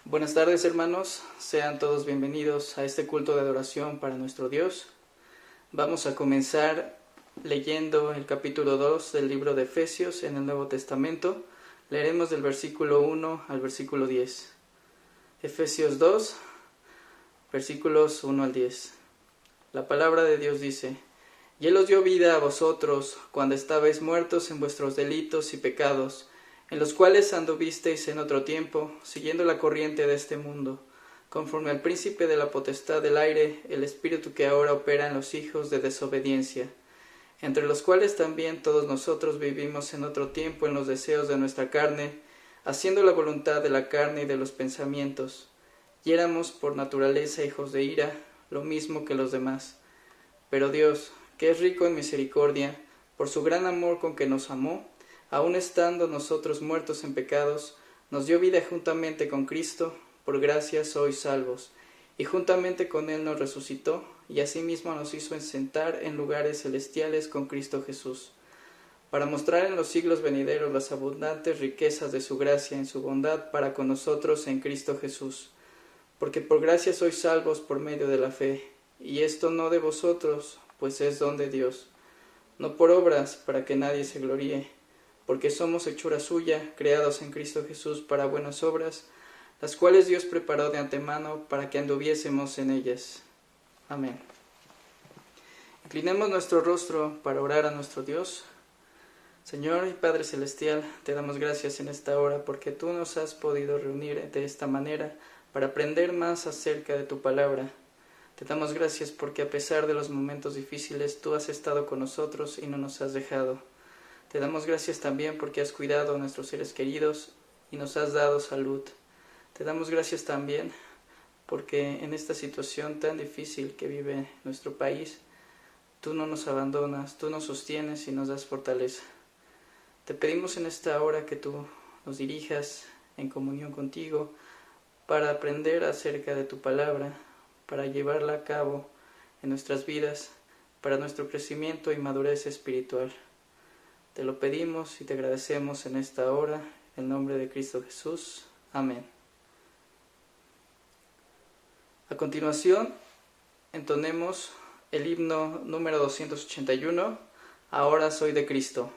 Buenas tardes, hermanos, sean todos bienvenidos a este culto de adoración para nuestro Dios. Vamos a comenzar leyendo el capítulo 2 del libro de Efesios en el Nuevo Testamento. Leeremos del versículo 1 al versículo 10. Efesios 2, versículos 1 al 10. La palabra de Dios dice: Y Él os dio vida a vosotros cuando estabais muertos en vuestros delitos y pecados, en los cuales anduvisteis en otro tiempo, siguiendo la corriente de este mundo, conforme al príncipe de la potestad del aire, el espíritu que ahora opera en los hijos de desobediencia, entre los cuales también todos nosotros vivimos en otro tiempo en los deseos de nuestra carne, haciendo la voluntad de la carne y de los pensamientos, y éramos por naturaleza hijos de ira, lo mismo que los demás. Pero Dios, que es rico en misericordia, por su gran amor con que nos amó, aun estando nosotros muertos en pecados, nos dio vida juntamente con Cristo, por gracia sois salvos, y juntamente con Él nos resucitó, y asimismo nos hizo sentar en lugares celestiales con Cristo Jesús, para mostrar en los siglos venideros las abundantes riquezas de su gracia en su bondad para con nosotros en Cristo Jesús. Porque por gracia sois salvos por medio de la fe, y esto no de vosotros, pues es don de Dios, no por obras para que nadie se gloríe, porque somos hechura suya, creados en Cristo Jesús para buenas obras, las cuales Dios preparó de antemano para que anduviésemos en ellas. Amén. Inclinemos nuestro rostro para orar a nuestro Dios. Señor y Padre Celestial, te damos gracias en esta hora porque tú nos has podido reunir de esta manera para aprender más acerca de tu palabra. Te damos gracias porque a pesar de los momentos difíciles, tú has estado con nosotros y no nos has dejado. Te damos gracias también porque has cuidado a nuestros seres queridos y nos has dado salud. Te damos gracias también porque en esta situación tan difícil que vive nuestro país, tú no nos abandonas, tú nos sostienes y nos das fortaleza. Te pedimos en esta hora que tú nos dirijas en comunión contigo para aprender acerca de tu palabra, para llevarla a cabo en nuestras vidas, para nuestro crecimiento y madurez espiritual. Te lo pedimos y te agradecemos en esta hora, en el nombre de Cristo Jesús. Amén. A continuación, entonemos el himno número 281, Ahora soy de Cristo.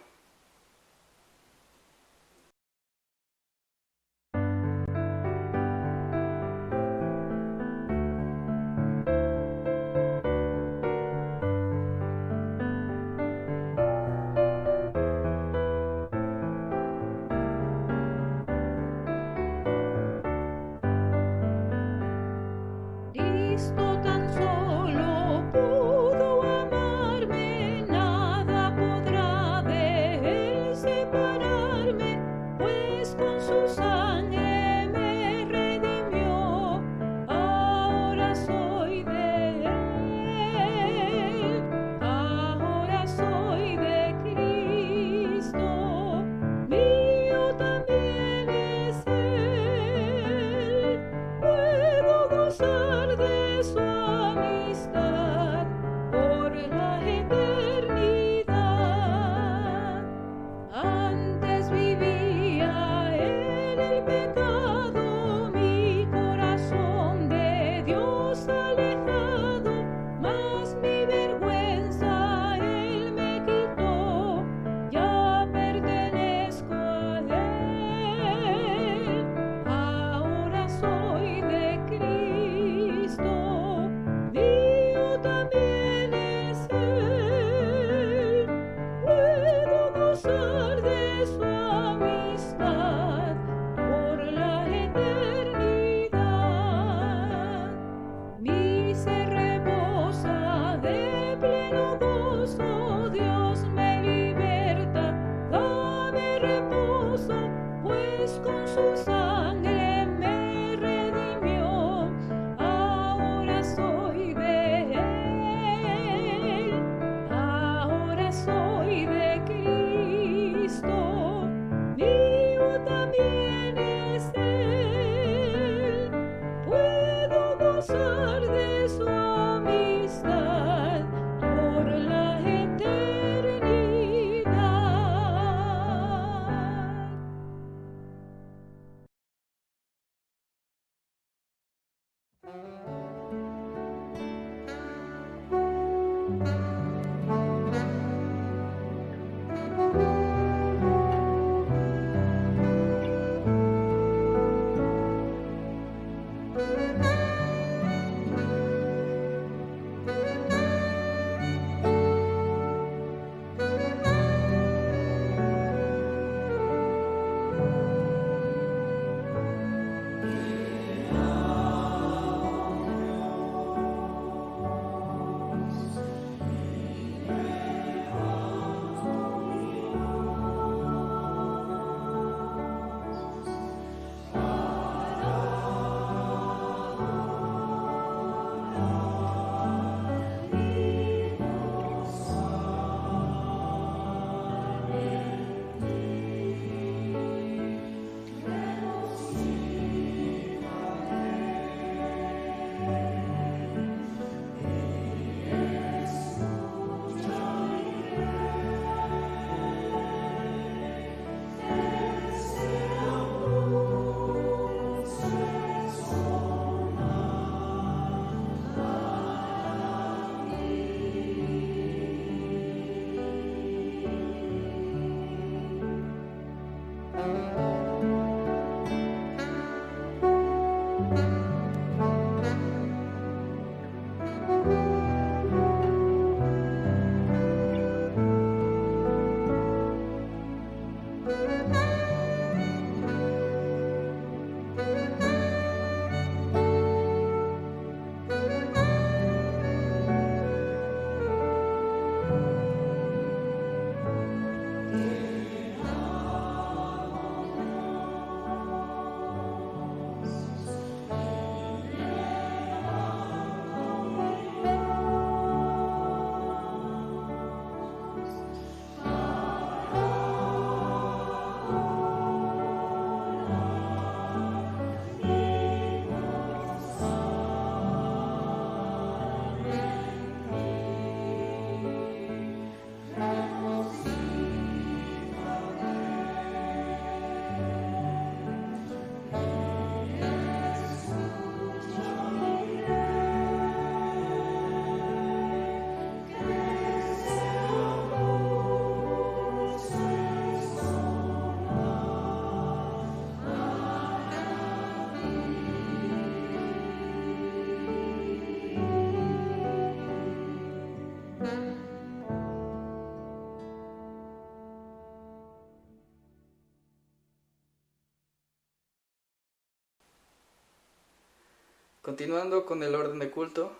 Continuando con el orden de culto,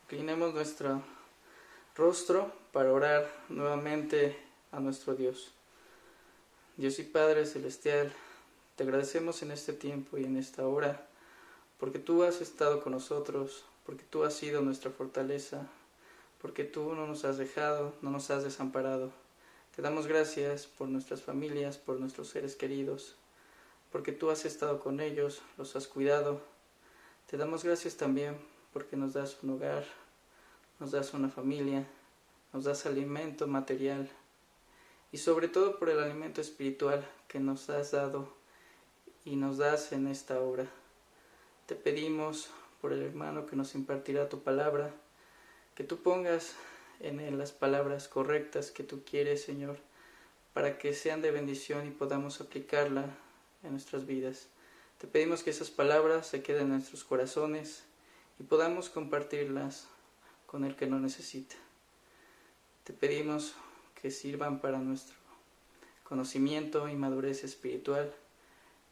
inclinemos nuestro rostro para orar nuevamente a nuestro Dios. Dios y Padre Celestial, te agradecemos en este tiempo y en esta hora, porque tú has estado con nosotros, porque tú has sido nuestra fortaleza, porque tú no nos has dejado, no nos has desamparado. Te damos gracias por nuestras familias, por nuestros seres queridos, porque tú has estado con ellos, los has cuidado. Te damos gracias también porque nos das un hogar, nos das una familia, nos das alimento material y sobre todo por el alimento espiritual que nos has dado y nos das en esta hora. Te pedimos por el hermano que nos impartirá tu palabra, que tú pongas en él las palabras correctas que tú quieres, Señor, para que sean de bendición y podamos aplicarla en nuestras vidas. Te pedimos que esas palabras se queden en nuestros corazones y podamos compartirlas con el que lo necesita. Te pedimos que sirvan para nuestro conocimiento y madurez espiritual,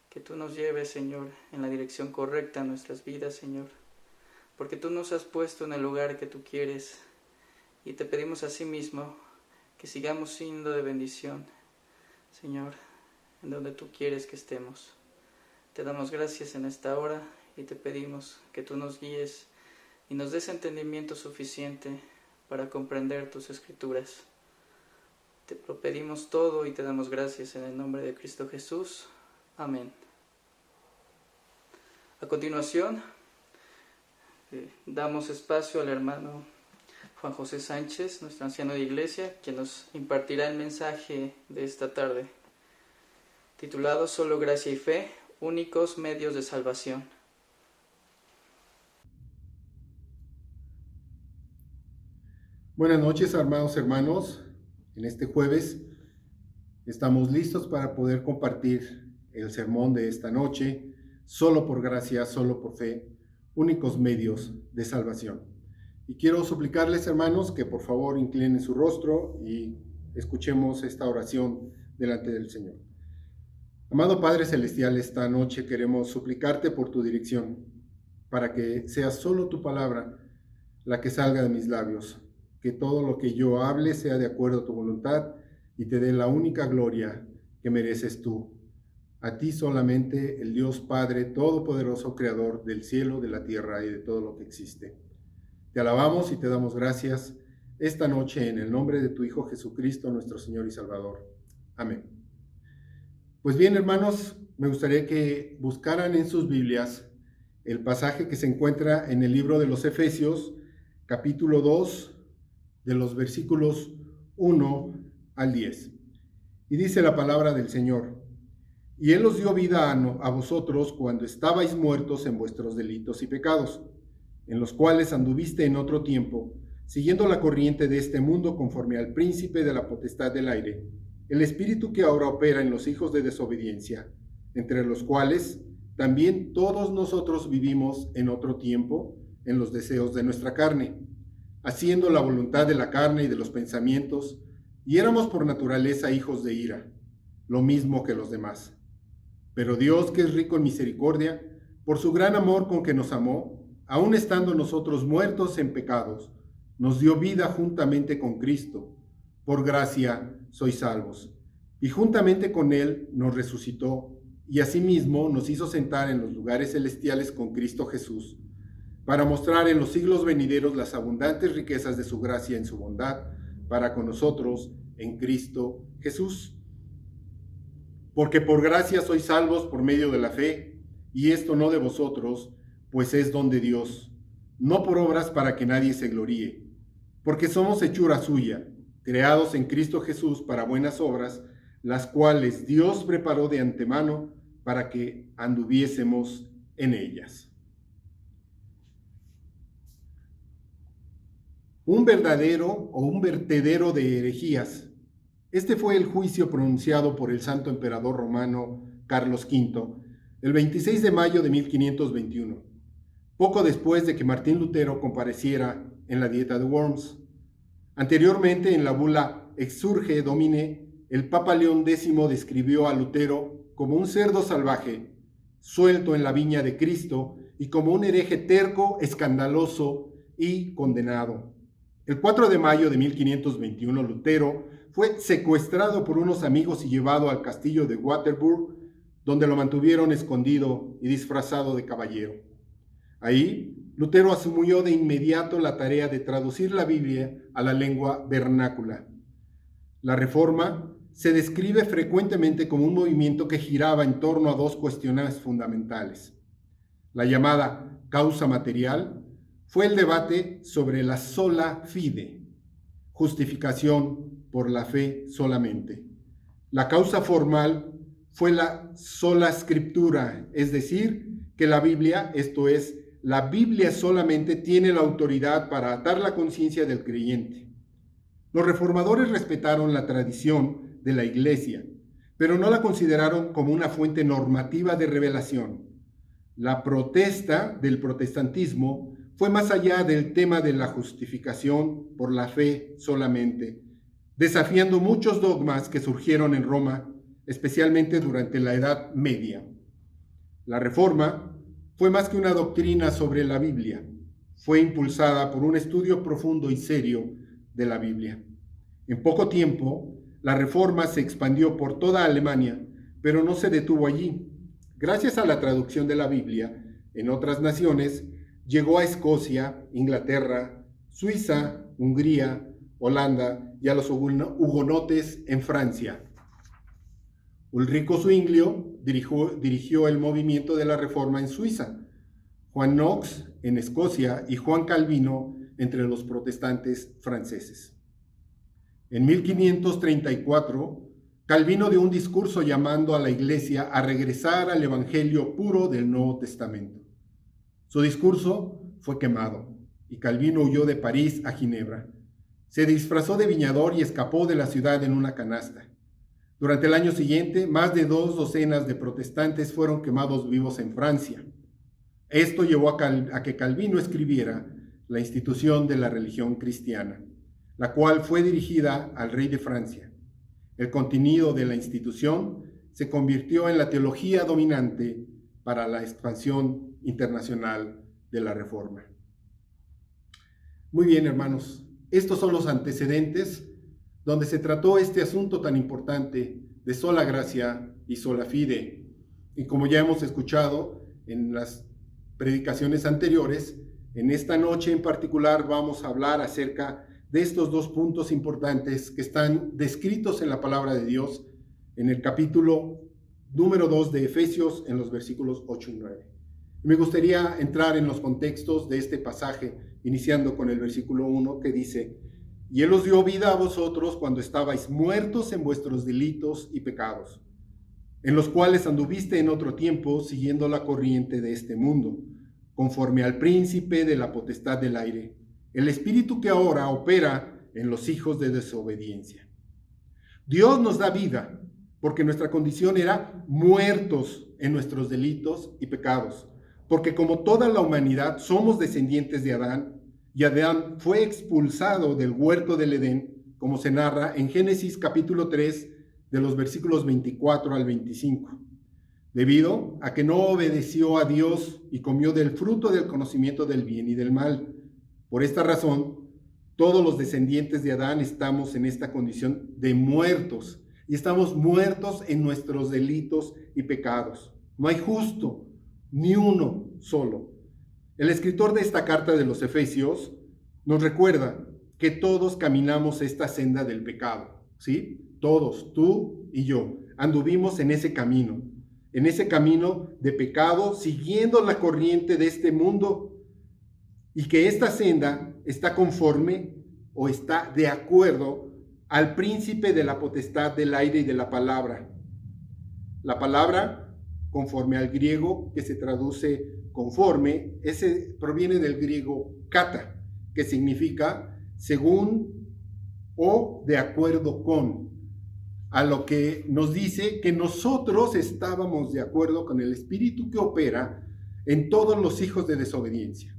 que tú nos lleves, Señor, en la dirección correcta en nuestras vidas, Señor, porque tú nos has puesto en el lugar que tú quieres y te pedimos asimismo que sigamos siendo de bendición, Señor, en donde tú quieres que estemos. Te damos gracias en esta hora y te pedimos que tú nos guíes y nos des entendimiento suficiente para comprender tus escrituras. Te lo pedimos todo y te damos gracias en el nombre de Cristo Jesús. Amén. A continuación, damos espacio al hermano Juan José Sánchez, nuestro anciano de iglesia, quien nos impartirá el mensaje de esta tarde, titulado Solo gracia y fe, únicos medios de salvación. Buenas noches, amados hermanos. En este jueves estamos listos para poder compartir el sermón de esta noche, solo por gracia, solo por fe, únicos medios de salvación. Y quiero suplicarles, hermanos, que por favor inclinen su rostro y escuchemos esta oración delante del Señor. Amado Padre Celestial, esta noche queremos suplicarte por tu dirección, para que sea solo tu palabra la que salga de mis labios, que todo lo que yo hable sea de acuerdo a tu voluntad y te dé la única gloria que mereces tú. A ti solamente, el Dios Padre Todopoderoso, Creador del cielo, de la tierra y de todo lo que existe. Te alabamos y te damos gracias esta noche en el nombre de tu Hijo Jesucristo, nuestro Señor y Salvador. Amén. Pues bien, hermanos, me gustaría que buscaran en sus Biblias el pasaje que se encuentra en el libro de los Efesios, capítulo 2, de los versículos 1 al 10. Y dice la palabra del Señor: Y Él os dio vida a vosotros cuando estabais muertos en vuestros delitos y pecados, en los cuales anduviste en otro tiempo, siguiendo la corriente de este mundo conforme al príncipe de la potestad del aire, el espíritu que ahora opera en los hijos de desobediencia, entre los cuales también todos nosotros vivimos en otro tiempo en los deseos de nuestra carne, haciendo la voluntad de la carne y de los pensamientos, y éramos por naturaleza hijos de ira, lo mismo que los demás. Pero Dios, que es rico en misericordia, por su gran amor con que nos amó, aun estando nosotros muertos en pecados, nos dio vida juntamente con Cristo. Por gracia sois salvos. Y juntamente con Él nos resucitó, y asimismo nos hizo sentar en los lugares celestiales con Cristo Jesús, para mostrar en los siglos venideros las abundantes riquezas de su gracia en su bondad, para con nosotros en Cristo Jesús. Porque por gracia sois salvos por medio de la fe, y esto no de vosotros, pues es don de Dios, no por obras para que nadie se gloríe, porque somos hechura suya, creados en Cristo Jesús para buenas obras, las cuales Dios preparó de antemano para que anduviésemos en ellas. Un verdadero o un vertedero de herejías. Este fue el juicio pronunciado por el santo emperador romano Carlos V el 26 de mayo de 1521, poco después de que Martín Lutero compareciera en la Dieta de Worms. Anteriormente, en la bula Exsurge Domine, el Papa León X describió a Lutero como un cerdo salvaje, suelto en la viña de Cristo y como un hereje terco, escandaloso y condenado. El 4 de mayo de 1521, Lutero fue secuestrado por unos amigos y llevado al castillo de Wettenberg, donde lo mantuvieron escondido y disfrazado de caballero. Ahí, Lutero asumió de inmediato la tarea de traducir la Biblia a la lengua vernácula. La Reforma se describe frecuentemente como un movimiento que giraba en torno a dos cuestiones fundamentales. La llamada causa material fue el debate sobre la sola fide, justificación por la fe solamente. La causa formal fue la sola scriptura, es decir, que la Biblia, esto es, la Biblia solamente tiene la autoridad para atar la conciencia del creyente. Los reformadores respetaron la tradición de la Iglesia, pero no la consideraron como una fuente normativa de revelación. La protesta del protestantismo fue más allá del tema de la justificación por la fe solamente, desafiando muchos dogmas que surgieron en Roma, especialmente durante la Edad Media. La Reforma fue más que una doctrina sobre la Biblia, fue impulsada por un estudio profundo y serio de la Biblia. En poco tiempo, la Reforma se expandió por toda Alemania, pero no se detuvo allí. Gracias a la traducción de la Biblia en otras naciones, llegó a Escocia, Inglaterra, Suiza, Hungría, Holanda y a los hugonotes en Francia. Ulrico Zwinglio dirigió el movimiento de la Reforma en Suiza, Juan Knox en Escocia y Juan Calvino entre los protestantes franceses. En 1534, Calvino dio un discurso llamando a la Iglesia a regresar al Evangelio puro del Nuevo Testamento. Su discurso fue quemado y Calvino huyó de París a Ginebra. Se disfrazó de viñador y escapó de la ciudad en una canasta. Durante el año siguiente, más de 2 docenas de protestantes fueron quemados vivos en Francia. Esto llevó a que Calvino escribiera la institución de la religión cristiana, la cual fue dirigida al rey de Francia. El contenido de la institución se convirtió en la teología dominante para la expansión internacional de la Reforma. Muy bien, hermanos, estos son los antecedentes donde se trató este asunto tan importante de sola gracia y sola fide. Y como ya hemos escuchado en las predicaciones anteriores, en esta noche en particular vamos a hablar acerca de estos dos puntos importantes que están descritos en la palabra de Dios en el capítulo número 2 de Efesios en los versículos 8 y 9. Me gustaría entrar en los contextos de este pasaje, iniciando con el versículo 1 que dice: y Él os dio vida a vosotros cuando estabais muertos en vuestros delitos y pecados, en los cuales anduviste en otro tiempo siguiendo la corriente de este mundo, conforme al príncipe de la potestad del aire, el espíritu que ahora opera en los hijos de desobediencia. Dios nos da vida porque nuestra condición era muertos en nuestros delitos y pecados, porque como toda la humanidad somos descendientes de Adán, y Adán fue expulsado del huerto del Edén, como se narra en Génesis capítulo 3, de los versículos 24 al 25, debido a que no obedeció a Dios y comió del fruto del conocimiento del bien y del mal. Por esta razón, todos los descendientes de Adán estamos en esta condición de muertos, y estamos muertos en nuestros delitos y pecados. No hay justo, ni uno solo. El escritor de esta carta de los Efesios nos recuerda que todos caminamos esta senda del pecado, ¿sí? Todos, tú y yo, anduvimos en ese camino de pecado, siguiendo la corriente de este mundo, y que esta senda está conforme o está de acuerdo al príncipe de la potestad del aire y de la palabra. La palabra, conforme al griego, que se traduce conforme, ese proviene del griego kata, que significa según o de acuerdo con, a lo que nos dice que nosotros estábamos de acuerdo con el espíritu que opera en todos los hijos de desobediencia.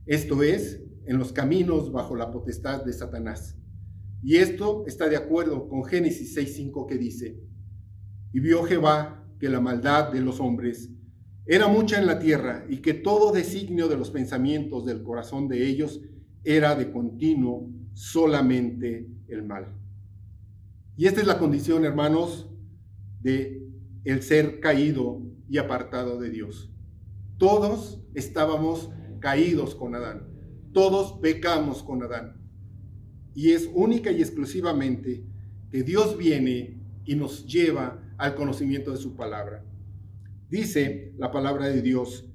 Esto es, en los caminos bajo la potestad de Satanás. Y esto está de acuerdo con Génesis 6:5, que dice: y vio Jehová que la maldad de los hombres era mucha en la tierra y que todo designio de los pensamientos del corazón de ellos era de continuo solamente el mal. Y esta es la condición, hermanos, de el ser caído y apartado de Dios. Todos estábamos caídos con Adán. Todos pecamos con Adán. Y es única y exclusivamente que Dios viene y nos lleva al conocimiento de su palabra. Dice la palabra de Dios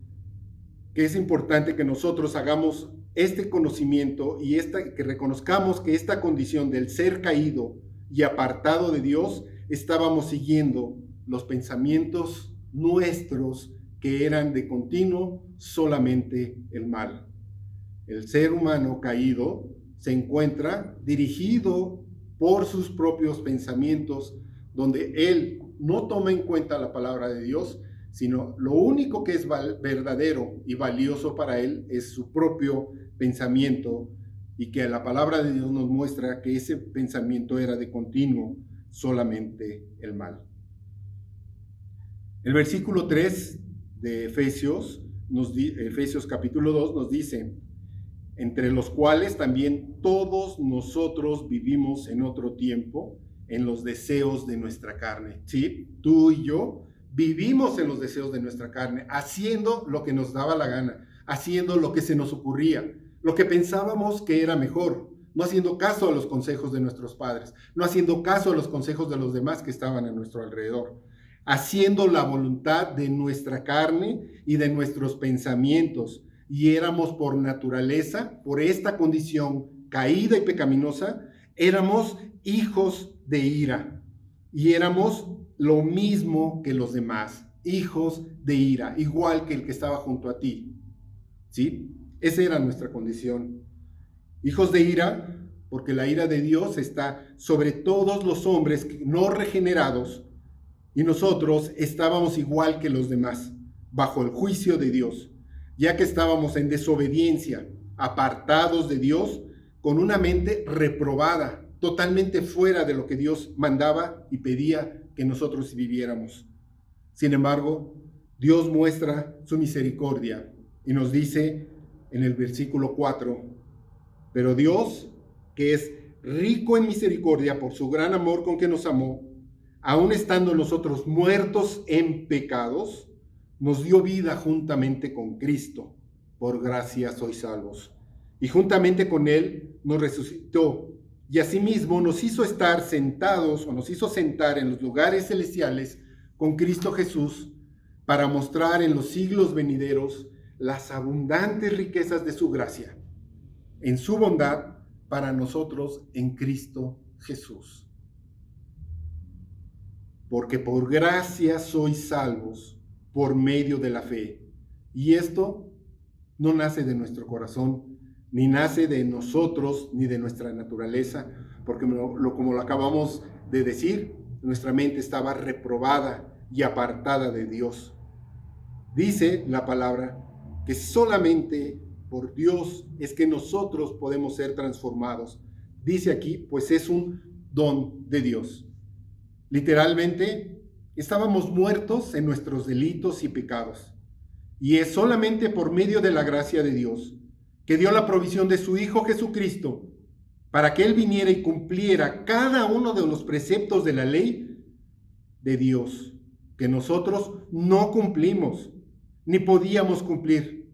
que es importante que nosotros hagamos este conocimiento y que reconozcamos que esta condición del ser caído y apartado de Dios, estábamos siguiendo los pensamientos nuestros que eran de continuo solamente el mal. El ser humano caído se encuentra dirigido por sus propios pensamientos, donde él no toma en cuenta la palabra de Dios, sino lo único que es verdadero y valioso para él es su propio pensamiento, y que la palabra de Dios nos muestra que ese pensamiento era de continuo solamente el mal. El versículo 3 de Efesios capítulo 2 nos dice: entre los cuales también todos nosotros vivimos en otro tiempo en los deseos de nuestra carne. ¿Sí? Tú y yo vivimos en los deseos de nuestra carne, haciendo lo que nos daba la gana, haciendo lo que se nos ocurría, lo que pensábamos que era mejor, no haciendo caso a los consejos de nuestros padres, no haciendo caso a los consejos de los demás que estaban a nuestro alrededor, haciendo la voluntad de nuestra carne y de nuestros pensamientos. Y éramos por naturaleza, por esta condición caída y pecaminosa, éramos hijos de ira. Y éramos lo mismo que los demás, hijos de ira, igual que el que estaba junto a ti. ¿Sí? Esa era nuestra condición. Hijos de ira, porque la ira de Dios está sobre todos los hombres no regenerados, y nosotros estábamos igual que los demás, bajo el juicio de Dios, ya que estábamos en desobediencia, apartados de Dios, con una mente reprobada, totalmente fuera de lo que Dios mandaba y pedía que nosotros viviéramos. Sin embargo, Dios muestra su misericordia y nos dice en el versículo 4, pero Dios, que es rico en misericordia por su gran amor con que nos amó, aun estando nosotros muertos en pecados, nos dio vida juntamente con Cristo. Por gracia sois salvos. Y juntamente con Él nos resucitó. Y asimismo nos hizo estar sentados, o nos hizo sentar en los lugares celestiales con Cristo Jesús, para mostrar en los siglos venideros las abundantes riquezas de su gracia, en su bondad para nosotros en Cristo Jesús. Porque por gracia sois salvos por medio de la fe. Y esto no nace de nuestro corazón, ni nace de nosotros, ni de nuestra naturaleza, porque como lo acabamos de decir, nuestra mente estaba reprobada y apartada de Dios. Dice la palabra que solamente por Dios es que nosotros podemos ser transformados. Dice aquí, pues es un don de Dios. Literalmente, estábamos muertos en nuestros delitos y pecados. Y es solamente por medio de la gracia de Dios, que dio la provisión de su Hijo Jesucristo, para que Él viniera y cumpliera cada uno de los preceptos de la ley de Dios, que nosotros no cumplimos, ni podíamos cumplir.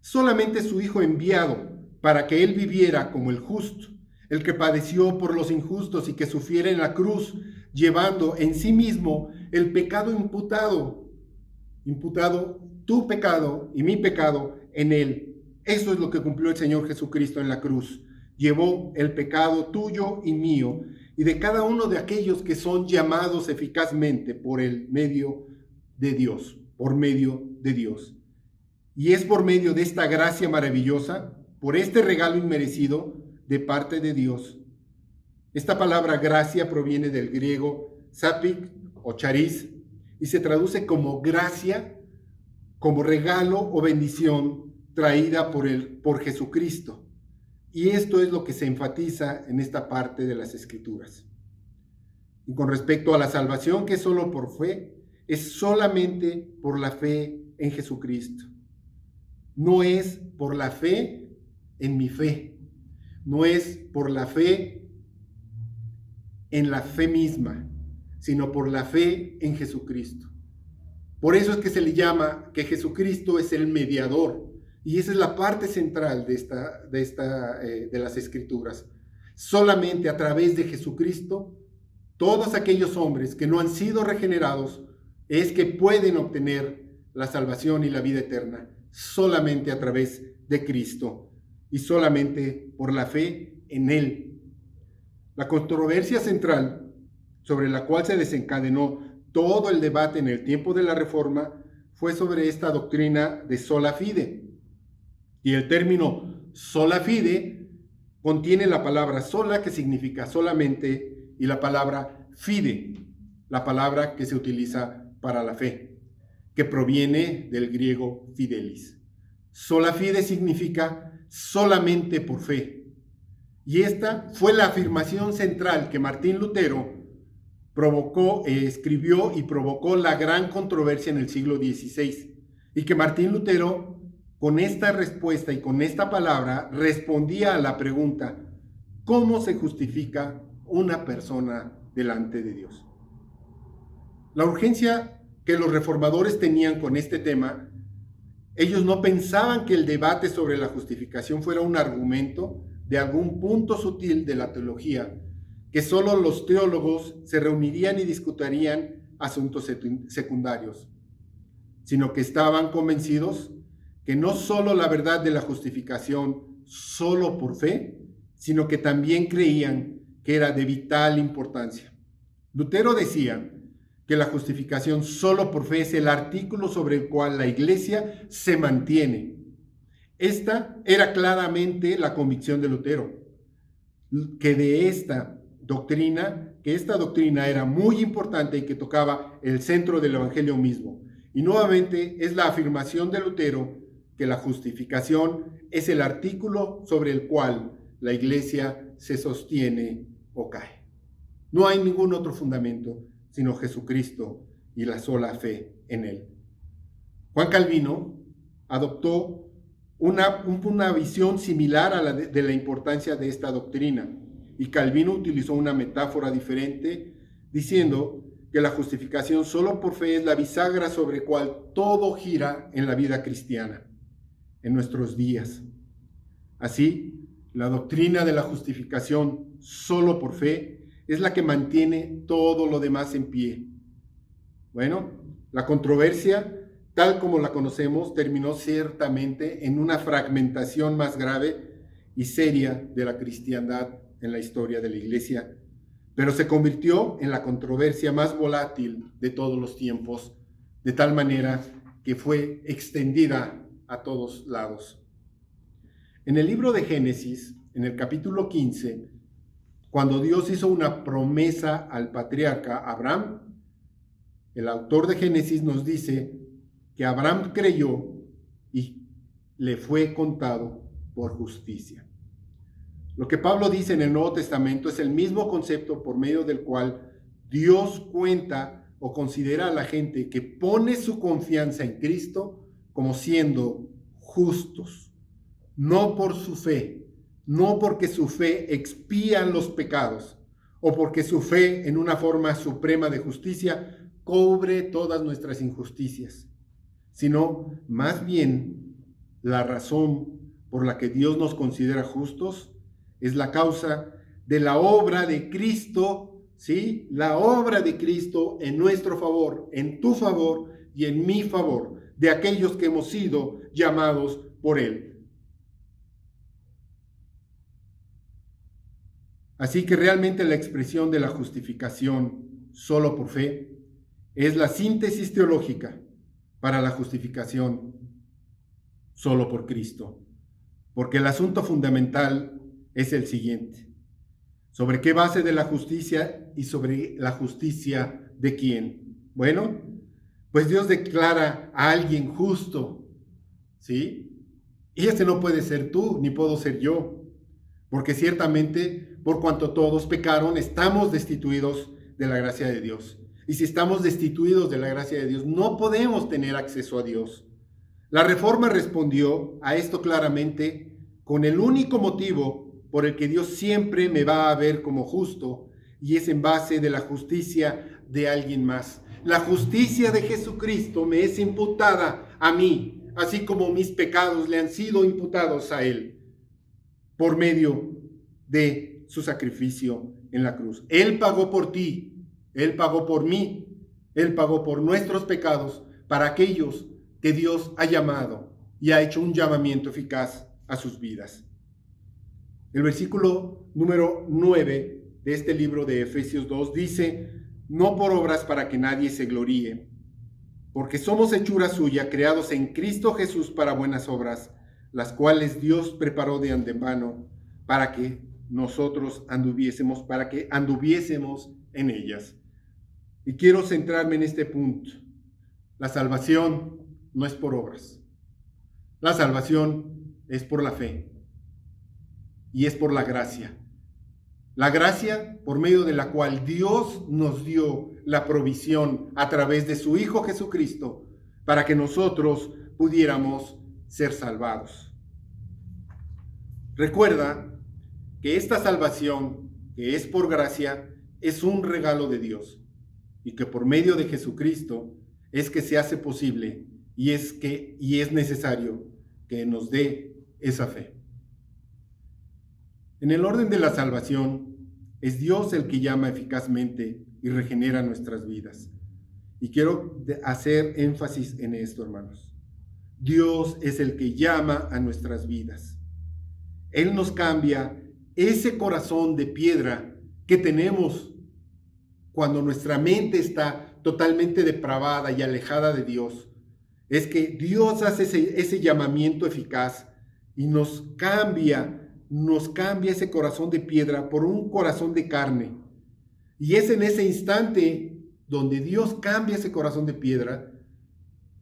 Solamente su Hijo enviado, para que Él viviera como el justo, el que padeció por los injustos y que sufriera en la cruz, llevando en sí mismo el pecado imputado tu pecado y mi pecado en Él. Eso es lo que cumplió el Señor Jesucristo en la cruz. Llevó el pecado tuyo y mío y de cada uno de aquellos que son llamados eficazmente por el medio de Dios, por medio de Dios. Y es por medio de esta gracia maravillosa, por este regalo inmerecido de parte de Dios. Esta palabra gracia proviene del griego sapik o charis y se traduce como gracia, como regalo o bendición traída por Jesucristo. Y esto es lo que se enfatiza en esta parte de las Escrituras. Y con respecto a la salvación, que es solo por fe, es solamente por la fe en Jesucristo. No es por la fe en mi fe, no es por la fe en la fe misma, sino por la fe en Jesucristo. Por eso es que se le llama que Jesucristo es el mediador, y esa es la parte central de las Escrituras. Solamente a través de Jesucristo, todos aquellos hombres que no han sido regenerados es que pueden obtener la salvación y la vida eterna, solamente a través de Cristo y solamente por la fe en Él. La controversia central sobre la cual se desencadenó todo el debate en el tiempo de la Reforma fue sobre esta doctrina de sola fide. Y el término sola fide contiene la palabra sola, que significa solamente, y la palabra fide, la palabra que se utiliza para la fe, que proviene del griego fidelis. Sola fide significa solamente por fe. Y esta fue la afirmación central que Martín Lutero escribió y provocó la gran controversia en el siglo XVI. Y que Martín Lutero, con esta respuesta y con esta palabra, respondía a la pregunta: ¿cómo se justifica una persona delante de Dios? La urgencia que los reformadores tenían con este tema, ellos no pensaban que el debate sobre la justificación fuera un argumento de algún punto sutil de la teología, que solo los teólogos se reunirían y discutirían asuntos secundarios, sino que estaban convencidos que no solo la verdad de la justificación solo por fe, sino que también creían que era de vital importancia. Lutero decía que la justificación solo por fe es el artículo sobre el cual la Iglesia se mantiene. Esta era claramente la convicción de Lutero, que esta doctrina era muy importante y que tocaba el centro del Evangelio mismo. Y nuevamente es la afirmación de Lutero que la justificación es el artículo sobre el cual la Iglesia se sostiene o cae. No hay ningún otro fundamento sino Jesucristo y la sola fe en Él. Juan Calvino adoptó una visión similar a de la importancia de esta doctrina, y Calvino utilizó una metáfora diferente, diciendo que la justificación solo por fe es la bisagra sobre la cual todo gira en la vida cristiana, en nuestros días. Así, la doctrina de la justificación solo por fe es la que mantiene todo lo demás en pie. Bueno, la controversia, tal como la conocemos, terminó ciertamente en una fragmentación más grave y seria de la cristiandad en la historia de la Iglesia, pero se convirtió en la controversia más volátil de todos los tiempos, de tal manera que fue extendida a todos lados. En el libro de Génesis, en el capítulo 15, cuando Dios hizo una promesa al patriarca Abraham, el autor de Génesis nos dice que Abraham creyó y le fue contado por justicia. Lo que Pablo dice en el Nuevo Testamento es el mismo concepto por medio del cual Dios cuenta o considera a la gente que pone su confianza en Cristo como siendo justos, no por su fe, no porque su fe expía los pecados o porque su fe en una forma suprema de justicia cubre todas nuestras injusticias, sino más bien la razón por la que Dios nos considera justos es la causa de la obra de Cristo, ¿sí? La obra de Cristo en nuestro favor, en tu favor y en mi favor, de aquellos que hemos sido llamados por Él. Así que realmente la expresión de la justificación solo por fe es la síntesis teológica para la justificación solo por Cristo. Porque el asunto fundamental es el siguiente: ¿sobre qué base de la justicia y sobre la justicia de quién? Bueno, pues Dios declara a alguien justo, ¿sí? Y ese no puede ser tú, ni puedo ser yo, porque ciertamente, por cuanto todos pecaron, estamos destituidos de la gracia de Dios. y si estamos destituidos de la gracia de Dios, no podemos tener acceso a Dios. La Reforma respondió a esto claramente con el único motivo por el que Dios siempre me va a ver como justo, y es en base de la justicia de alguien más. La justicia de Jesucristo me es imputada a mí, así como mis pecados le han sido imputados a Él, por medio de su sacrificio en la cruz. Él pagó por ti, Él pagó por mí, Él pagó por nuestros pecados, para aquellos que Dios ha llamado y ha hecho un llamamiento eficaz a sus vidas. El versículo número 9 de este libro de Efesios 2 dice: no por obras para que nadie se gloríe, porque somos hechura suya, creados en Cristo Jesús para buenas obras, las cuales Dios preparó de antemano para que nosotros anduviésemos en ellas. Y quiero centrarme en este punto. La salvación no es por obras. La salvación es por la fe y es por la gracia. La gracia por medio de la cual Dios nos dio la provisión a través de su Hijo Jesucristo para que nosotros pudiéramos ser salvados. Recuerda que esta salvación, que es por gracia, es un regalo de Dios y que por medio de Jesucristo es que se hace posible y es necesario que nos dé esa fe. En el orden de la salvación, es Dios el que llama eficazmente y regenera nuestras vidas. Y quiero hacer énfasis en esto, hermanos. Dios es el que llama a nuestras vidas. Él nos cambia ese corazón de piedra que tenemos cuando nuestra mente está totalmente depravada y alejada de Dios. Es que Dios hace ese llamamiento eficaz y nos cambia ese corazón de piedra por un corazón de carne. Y es en ese instante donde Dios cambia ese corazón de piedra,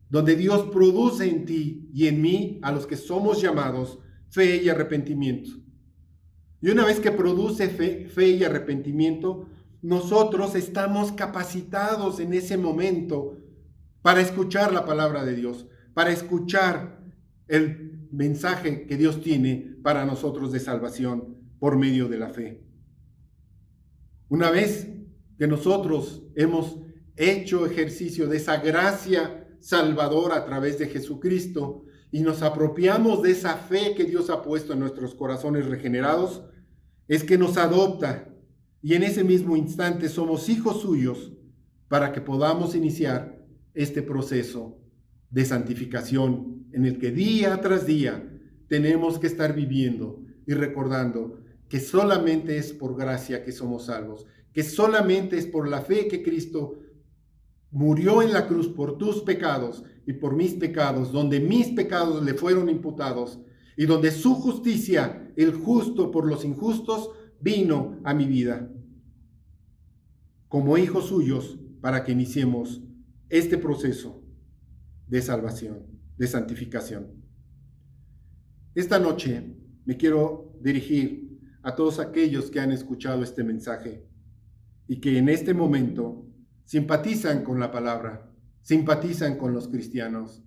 donde Dios produce en ti y en mí, a los que somos llamados, fe y arrepentimiento. Y una vez que produce fe y arrepentimiento, nosotros estamos capacitados en ese momento para escuchar la palabra de Dios, para escuchar el mensaje que Dios tiene para nosotros de salvación por medio de la fe. Una vez que nosotros hemos hecho ejercicio de esa gracia salvadora a través de Jesucristo y nos apropiamos de esa fe que Dios ha puesto en nuestros corazones regenerados, es que nos adopta y en ese mismo instante somos hijos suyos para que podamos iniciar este proceso de santificación en el que día tras día tenemos que estar viviendo y recordando que solamente es por gracia que somos salvos, que solamente es por la fe que Cristo murió en la cruz por tus pecados y por mis pecados, donde mis pecados le fueron imputados y donde su justicia, el justo por los injustos, vino a mi vida como hijos suyos para que iniciemos este proceso de salvación, de santificación. Esta noche me quiero dirigir a todos aquellos que han escuchado este mensaje y que en este momento simpatizan con la palabra, simpatizan con los cristianos,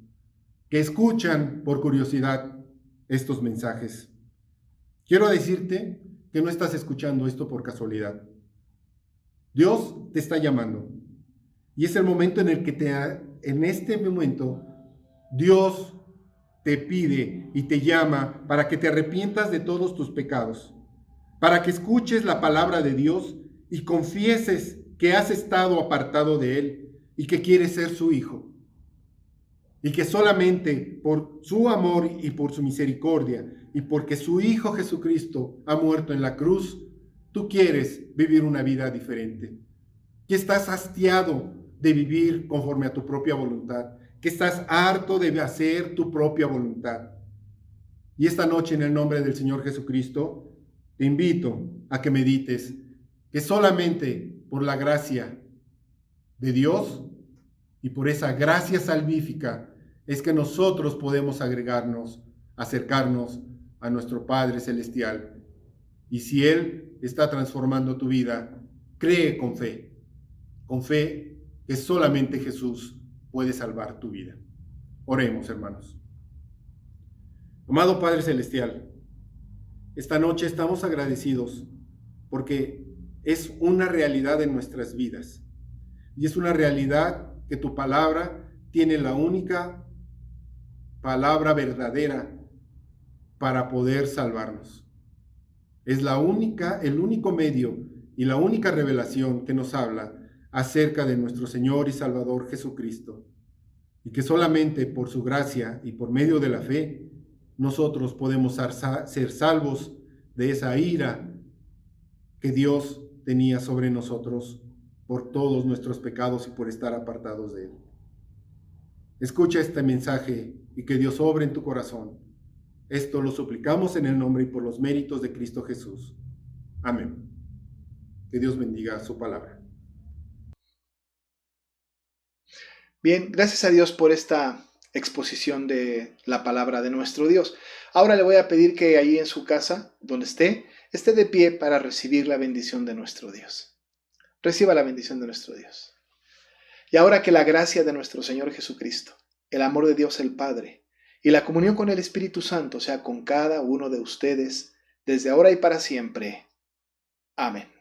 que escuchan por curiosidad estos mensajes. Quiero decirte que no estás escuchando esto por casualidad. Dios te está llamando y es el momento en el que en este momento Dios te pide y te llama para que te arrepientas de todos tus pecados, para que escuches la palabra de Dios y confieses que has estado apartado de Él y que quieres ser su hijo. Y que solamente por su amor y por su misericordia y porque su Hijo Jesucristo ha muerto en la cruz, tú quieres vivir una vida diferente. Que estás hastiado de vivir conforme a tu propia voluntad. Que estás harto de hacer tu propia voluntad. Y esta noche, en el nombre del Señor Jesucristo, te invito a que medites que solamente por la gracia de Dios y por esa gracia salvífica es que nosotros podemos acercarnos a nuestro Padre Celestial. Y si Él está transformando tu vida, cree con fe que solamente Jesús puede salvar tu vida. Oremos, hermanos. Amado Padre Celestial, esta noche estamos agradecidos porque es una realidad en nuestras vidas. Y es una realidad que tu palabra tiene la única palabra verdadera para poder salvarnos. Es el único medio y la única revelación que nos habla acerca de nuestro Señor y Salvador Jesucristo. Y que solamente por su gracia y por medio de la fe, nosotros podemos ser salvos de esa ira que Dios tenía sobre nosotros por todos nuestros pecados y por estar apartados de Él. Escucha este mensaje y que Dios obre en tu corazón. Esto lo suplicamos en el nombre y por los méritos de Cristo Jesús. Amén. Que Dios bendiga su palabra. Bien, gracias a Dios por esta exposición de la palabra de nuestro Dios. Ahora le voy a pedir que ahí en su casa, donde esté de pie para recibir la bendición de nuestro Dios. Reciba la bendición de nuestro Dios. Y ahora que la gracia de nuestro Señor Jesucristo, el amor de Dios el Padre y la comunión con el Espíritu Santo sea con cada uno de ustedes desde ahora y para siempre. Amén.